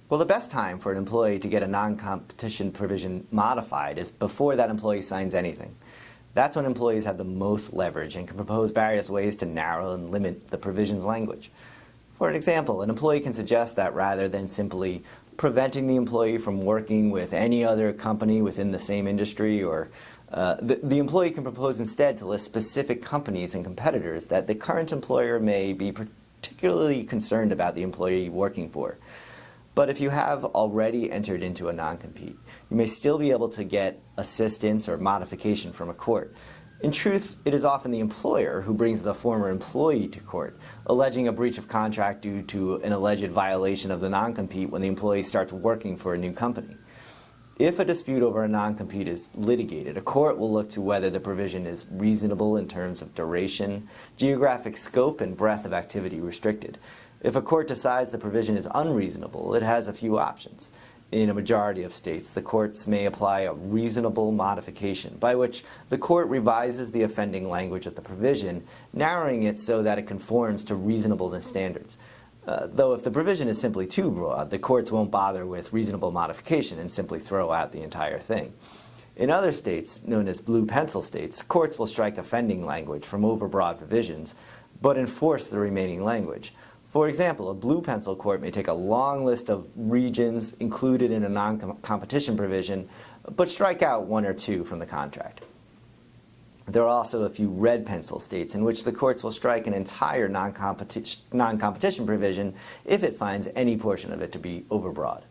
Well, the best time for an employee to get a non-competition provision modified is before that employee signs anything. That's when employees have the most leverage and can propose various ways to narrow and limit the provision's language. For an example, an employee can suggest that rather than simply preventing the employee from working with any other company within the same industry, or the employee can propose instead to list specific companies and competitors that the current employer may be particularly concerned about the employee working for. But if you have already entered into a non-compete, you may still be able to get assistance or modification from a court. In truth, it is often the employer who brings the former employee to court, alleging a breach of contract due to an alleged violation of the non-compete when the employee starts working for a new company. If a dispute over a non-compete is litigated, a court will look to whether the provision is reasonable in terms of duration, geographic scope, and breadth of activity restricted. If a court decides the provision is unreasonable, it has a few options. In a majority of states, the courts may apply a reasonable modification, by which the court revises the offending language of the provision, narrowing it so that it conforms to reasonableness standards. Though if the provision is simply too broad, the courts won't bother with reasonable modification and simply throw out the entire thing. In other states, known as blue pencil states, courts will strike offending language from overbroad provisions, but enforce the remaining language. For example, a blue pencil court may take a long list of regions included in a non-competition provision, but strike out one or two from the contract. There are also a few red pencil states in which the courts will strike an entire non-competition provision if it finds any portion of it to be overbroad.